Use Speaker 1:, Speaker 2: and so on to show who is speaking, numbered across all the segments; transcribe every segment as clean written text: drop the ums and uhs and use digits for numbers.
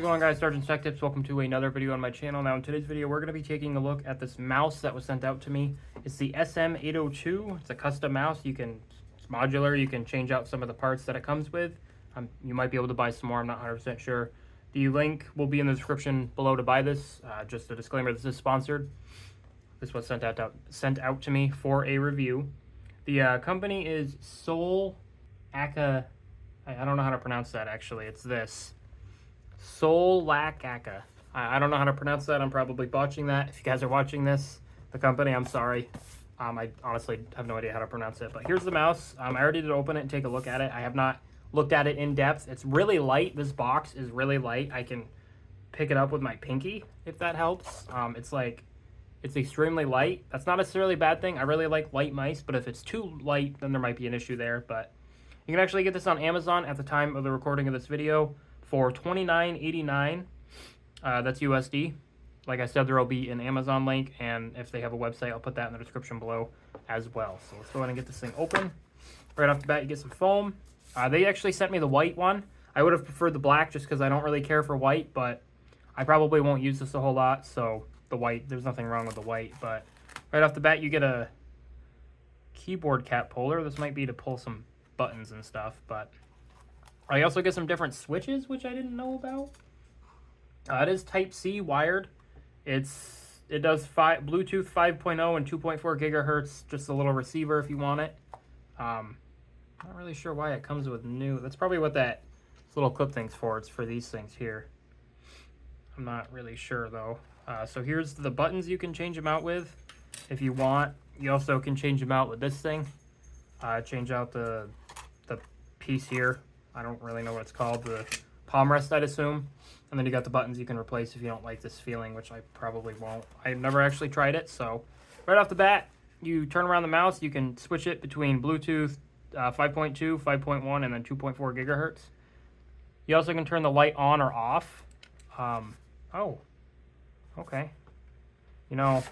Speaker 1: it going, guys? Sergeant's Tech Tips. Welcome to another video on my channel. Now in today's video we're going to be taking a look at this mouse that was sent out to me. It's the SM802. It's a custom mouse. It's modular. You can change out some of the parts that it comes with. You might be able to buy some more. I'm not 100% sure. The link will be in the description below to buy this. Just a disclaimer, this is sponsored. This was sent out to me for a review. The company is Solaka. I don't know how to pronounce that, actually. It's this. Solaka. I don't know how to pronounce that. I'm probably botching that. If you guys are watching this, the company, I'm sorry. I honestly have no idea how to pronounce it. But here's the mouse. I already did open it and take a look at it. I have not looked at it in depth. It's really light. This box is really light. I can pick it up with my pinky, if that helps. It's extremely light. That's not necessarily a bad thing. I really like light mice, but if it's too light, then there might be an issue there. But you can actually get this on Amazon at the time of the recording of this video for $29.89. That's USD. Like I said, there will be an Amazon link, and if they have a website, I'll put that in the description below as well. So let's go ahead and get this thing open. Right off the bat, you get some foam. They actually sent me the white one. I would have preferred the black just because I don't really care for white, but I probably won't use this a whole lot, so the white, there's nothing wrong with the white. But right off the bat, you get a keyboard cap puller. This might be to pull some buttons and stuff, but I also get some different switches, which I didn't know about. It is Type-C wired. It does Bluetooth 5.0 and 2.4 gigahertz, just a little receiver if you want it. Not really sure why it comes with new. That's probably what that little clip thing's for. It's for these things here. I'm not really sure though. So here's the buttons you can change them out with if you want. You also can change them out with this thing. Change out the piece here. I don't really know what it's called. The palm rest, I'd assume. And then you got the buttons you can replace if you don't like this feeling, which I probably won't. I've never actually tried it, so right off the bat, you turn around the mouse, you can switch it between Bluetooth 5.2, 5.1, and then 2.4 gigahertz. You also can turn the light on or off. Oh, okay. You know,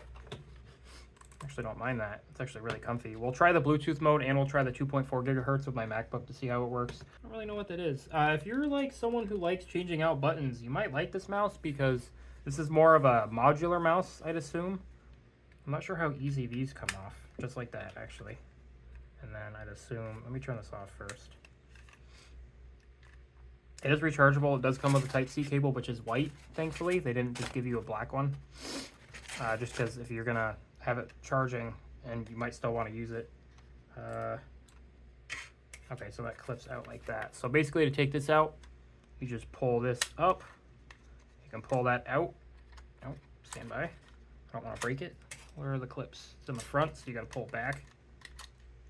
Speaker 1: actually don't mind that. It's actually really comfy. We'll try the Bluetooth mode and we'll try the 2.4 gigahertz with my MacBook to see how it works. I don't really know what that is. If you're like someone who likes changing out buttons, you might like this mouse because this is more of a modular mouse, I'd assume. I'm not sure how easy these come off. Just like that, actually. And then I'd assume, let me turn this off first. It is rechargeable. It does come with a Type-C cable, which is white, thankfully. They didn't just give you a black one. Just because if you're gonna have it charging and you might still want to use it. Okay, so that clips out like that. So basically to take this out, you just pull this up. You can pull that out. Oh, stand by. I don't want to break it. Where are the clips? It's in the front, so you got to pull it back.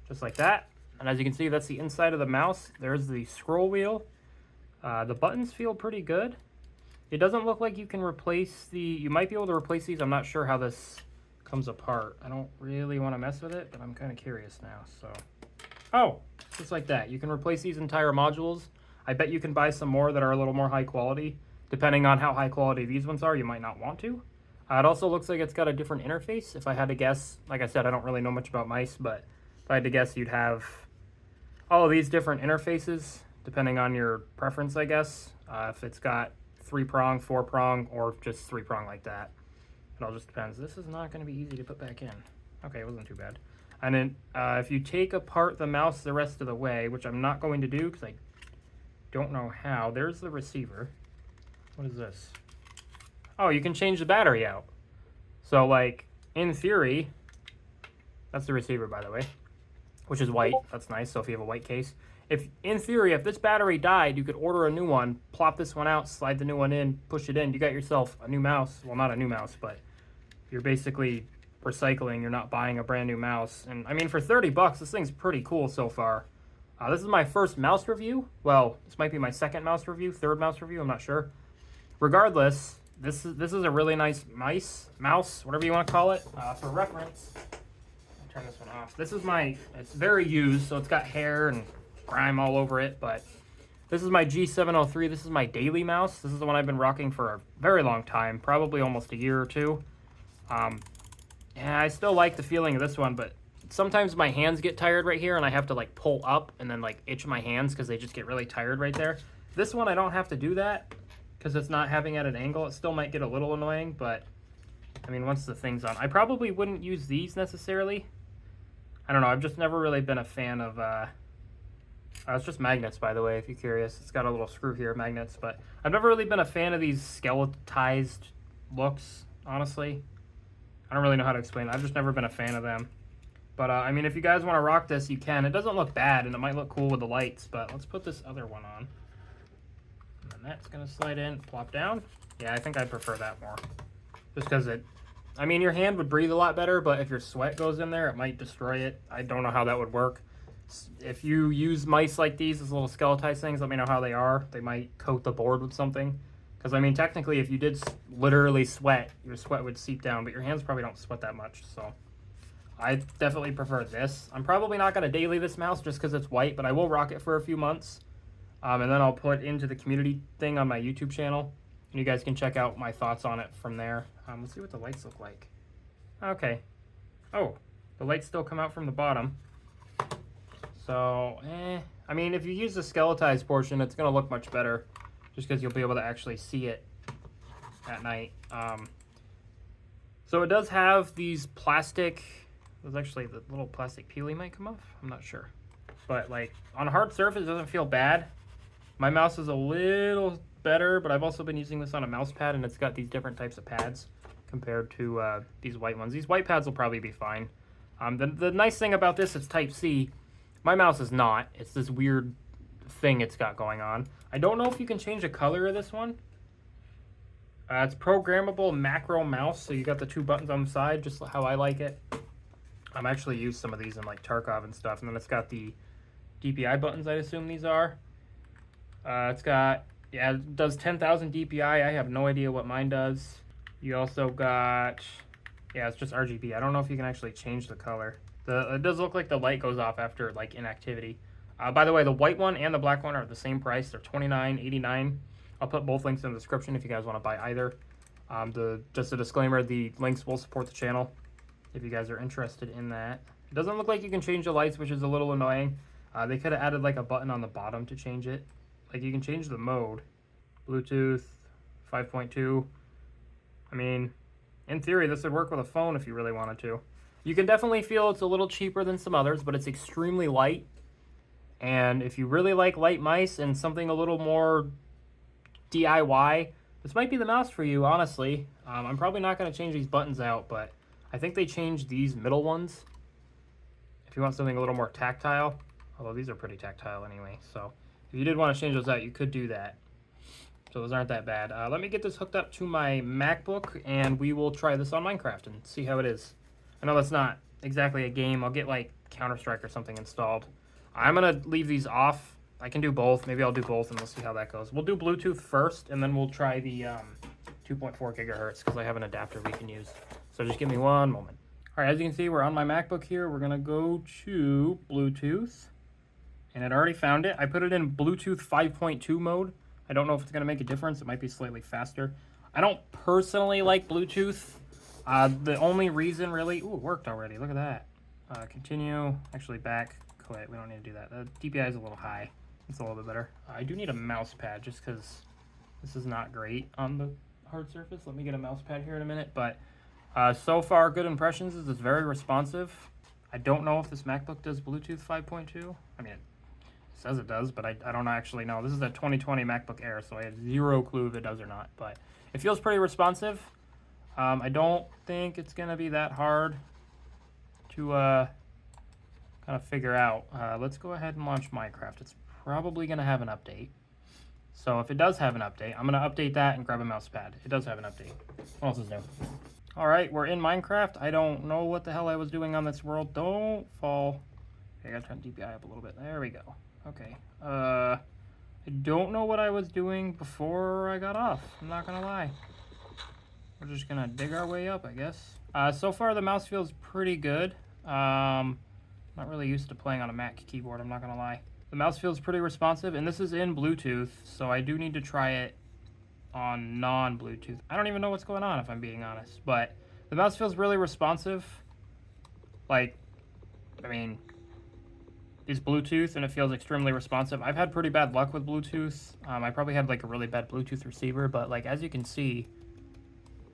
Speaker 1: Just like that. And as you can see, that's the inside of the mouse. There's the scroll wheel. The buttons feel pretty good. It doesn't look like you can replace you might be able to replace these. I'm not sure how this comes apart. I don't really want to mess with it, but I'm kind of curious now. So, oh, just like that. You can replace these entire modules. I bet you can buy some more that are a little more high quality. Depending on how high quality these ones are, you might not want to. It also looks like it's got a different interface. If I had to guess, like I said, I don't really know much about mice, but if I had to guess, you'd have all of these different interfaces, depending on your preference, I guess. If it's got 3-prong, 4-prong, or just 3-prong like that. It all just depends. This is not going to be easy to put back in. Okay, it wasn't too bad. And then if you take apart the mouse the rest of the way, which I'm not going to do because I don't know how. There's the receiver. What is this? Oh, you can change the battery out. So, like, in theory, that's the receiver, by the way, which is white. That's nice. So if you have a white case, in theory, if this battery died, you could order a new one, plop this one out, slide the new one in, push it in. You got yourself a new mouse. Well, not a new mouse, but you're basically recycling. You're not buying a brand new mouse. And I mean, for 30 bucks, this thing's pretty cool so far. This is my first mouse review. Well, this might be my second mouse review, third mouse review. I'm not sure. Regardless, this is a really nice mouse, whatever you want to call it. For reference, I'll turn this one off. This is it's very used, so it's got hair and grime all over it, but this is my G703. This is my daily mouse. This is the one I've been rocking for a very long time, probably almost a year or two. Yeah, I still like the feeling of this one, but sometimes my hands get tired right here and I have to like pull up and then like itch my hands because they just get really tired right there. This one I don't have to do that. because it's not having at an angle. It still might get a little annoying, but I mean, once the thing's on, I probably wouldn't use these necessarily. I don't know. I've just never really been a fan of, it's just magnets, by the way, if you're curious. It's got a little screw here, magnets, but I've never really been a fan of these skeletized looks, honestly. I don't really know how to explain it. I've just never been a fan of them. But, I mean, if you guys want to rock this, you can. It doesn't look bad, and it might look cool with the lights, but let's put this other one on. And then that's going to slide in, plop down. Yeah, I think I prefer that more. Just because I mean, your hand would breathe a lot better, but if your sweat goes in there, it might destroy it. I don't know how that would work. If you use mice like these little skeletized things, let me know how they are. They might coat the board with something. Because, I mean, technically, if you did literally sweat, your sweat would seep down, but your hands probably don't sweat that much, so I definitely prefer this. I'm probably not going to daily this mouse just because it's white, but I will rock it for a few months. And then I'll put into the community thing on my YouTube channel, and you guys can check out my thoughts on it from there. Let's see what the lights look like. Okay. Oh, the lights still come out from the bottom. So, I mean, if you use the skeletized portion, it's going to look much better just because you'll be able to actually see it at night. So it does have these plastic, there's actually the little plastic peelie might come off. I'm not sure. But, like, on a hard surface, it doesn't feel bad. My mouse is a little better, but I've also been using this on a mouse pad, and it's got these different types of pads compared to these white ones. These white pads will probably be fine. The nice thing about this, it's Type-C. My mouse is not. It's this weird thing it's got going on. I don't know if you can change the color of this one. It's programmable macro mouse, so you got the two buttons on the side, just how I like it. I'm actually used some of these in like Tarkov and stuff, and then it's got the DPI buttons, I assume these are. It's got, yeah, it does 10,000 DPI. I have no idea what mine does. You also got, yeah, it's just RGB. I don't know if you can actually change the color. It does look like the light goes off after like inactivity. By the way, the white one and the black one are the same price. They're $29.89. I'll put both links in the description if you guys want to buy either. Just a disclaimer, the links will support the channel if you guys are interested in that. It doesn't look like you can change the lights, which is a little annoying. They could have added like a button on the bottom to change it. Like you can change the mode. Bluetooth 5.2. I mean, in theory, this would work with a phone if you really wanted to. You can definitely feel it's a little cheaper than some others, but it's extremely light. And if you really like light mice and something a little more DIY, this might be the mouse for you, honestly. I'm probably not going to change these buttons out, but I think they changed these middle ones. If you want something a little more tactile, although these are pretty tactile anyway, so if you did want to change those out, you could do that. So those aren't that bad. Let me get this hooked up to my MacBook, and we will try this on Minecraft and see how it is. I know that's not exactly a game. I'll get like Counter-Strike or something installed. I'm going to leave these off. I can do both. Maybe I'll do both, and we'll see how that goes. We'll do Bluetooth first, and then we'll try the 2.4 gigahertz because I have an adapter we can use. So just give me one moment. All right, as you can see, we're on my MacBook here. We're going to go to Bluetooth, and it already found it. I put it in Bluetooth 5.2 mode. I don't know if it's going to make a difference. It might be slightly faster. I don't personally like Bluetooth. The only reason really... Ooh, it worked already. Look at that. Continue. Actually, back. Quit. We don't need to do that. The DPI is a little high. It's a little bit better. I do need a mouse pad just because this is not great on the hard surface. Let me get a mouse pad here in a minute. But so far, good impressions is it's very responsive. I don't know if this MacBook does Bluetooth 5.2. I mean, it says it does, but I don't actually know. This is a 2020 MacBook Air, so I have zero clue if it does or not. But it feels pretty responsive. I don't think it's going to be that hard to kind of figure out. Let's go ahead and launch Minecraft. It's probably going to have an update. So if it does have an update, I'm going to update that and grab a mouse pad. It does have an update. What else is new? All right, we're in Minecraft. I don't know what the hell I was doing on this world. Don't fall. Okay, I got to turn DPI up a little bit. There we go. Okay. I don't know what I was doing before I got off. I'm not going to lie. We're just going to dig our way up, I guess. So far, the mouse feels pretty good. Not really used to playing on a Mac keyboard, I'm not going to lie. The mouse feels pretty responsive, and this is in Bluetooth, so I do need to try it on non-Bluetooth. I don't even know what's going on, if I'm being honest, but the mouse feels really responsive. Like, I mean, use Bluetooth and it feels extremely responsive. I've had pretty bad luck with Bluetooth. I probably had like a really bad Bluetooth receiver, but like as you can see,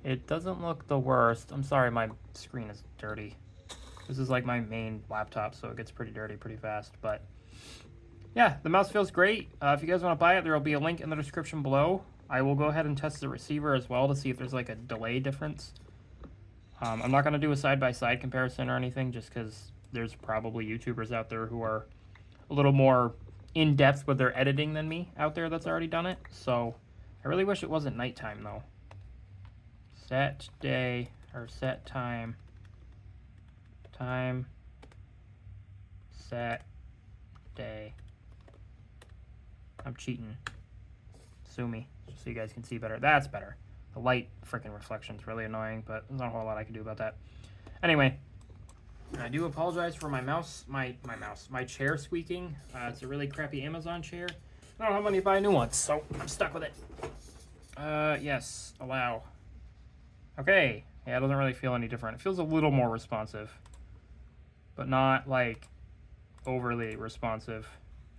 Speaker 1: it doesn't look the worst. I'm sorry, my screen is dirty. This is like my main laptop, so it gets pretty dirty pretty fast. But yeah, the mouse feels great. If you guys want to buy it, there will be a link in the description below. I will go ahead and test the receiver as well to see if there's like a delay difference. I'm not going to do a side-by-side comparison or anything just because there's probably YouTubers out there who are a little more in-depth with their editing than me out there that's already done it. So I really wish it wasn't nighttime though. Set day or set time. Time. Set day. I'm cheating. Sue me just so you guys can see better. That's better. The light freaking reflection is really annoying, but there's not a whole lot I can do about that. Anyway, I do apologize for my chair squeaking. It's a really crappy Amazon chair. I don't have money to buy new ones, so I'm stuck with it. Yes, allow. Okay, yeah, it doesn't really feel any different. It feels a little more responsive, but not like overly responsive.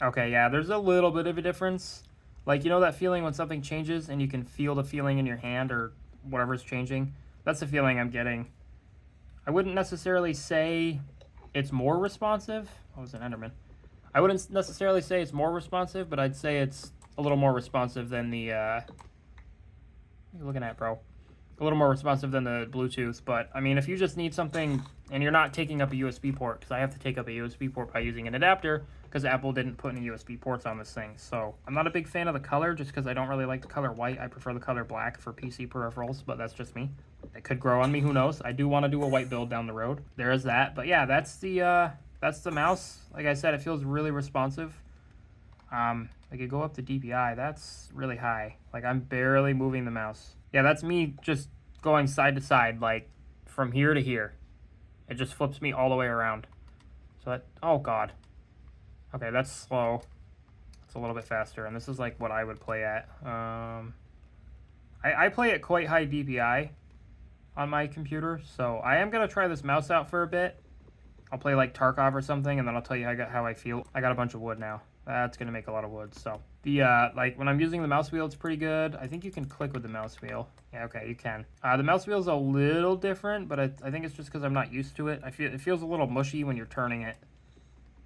Speaker 1: Okay, yeah, there's a little bit of a difference. Like, you know that feeling when something changes and you can feel the feeling in your hand or whatever's changing? That's the feeling I'm getting. I wouldn't necessarily say it's more responsive. Oh, it's an Enderman. I wouldn't necessarily say it's more responsive, but I'd say it's a little more responsive than the, what are you looking at, bro? A little more responsive than the Bluetooth, but I mean, if you just need something and you're not taking up a USB port, because I have to take up a USB port by using an adapter, because Apple didn't put any USB ports on this thing. So I'm not a big fan of the color just because I don't really like the color white. I prefer the color black for PC peripherals, but that's just me. It could grow on me, who knows? I do want to do a white build down the road. There is that, but yeah, that's the mouse. Like I said, it feels really responsive. I could go up to DPI. That's really high. Like I'm barely moving the mouse. Yeah, that's me just going side to side, like from here to here. It just flips me all the way around. So that, oh God. Okay, that's slow. It's a little bit faster, and this is like what I would play at. I play at quite high DPI on my computer, so I am gonna try this mouse out for a bit. I'll play like Tarkov or something, and then I'll tell you how I feel. I got a bunch of wood now. That's gonna make a lot of wood. So the like when I'm using the mouse wheel, it's pretty good. I think you can click with the mouse wheel. Yeah, okay, you can. The mouse wheel is a little different, but I think it's just because I'm not used to it. It feels a little mushy when you're turning it,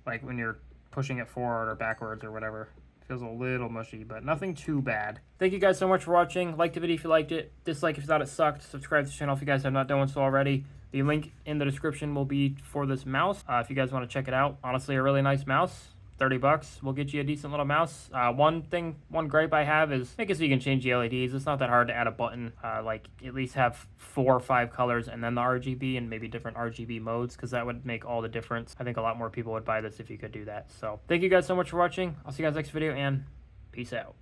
Speaker 1: like when you're pushing it forward or backwards or whatever. It feels a little mushy, but nothing too bad. Thank you guys so much for watching. Like the video if you liked it. Dislike if you thought it sucked. Subscribe to the channel if you guys have not done so already. The link in the description will be for this mouse if you guys want to check it out. Honestly, a really nice mouse. $30 will get you a decent little mouse. One gripe I have is make it so you can change the LEDs. It's not that hard to add a button, like at least have 4 or 5 colors and then the RGB and maybe different RGB modes, because that would make all the difference. I think a lot more people would buy this if you could do that. So thank you guys so much for watching. I'll see you guys next video, and peace out.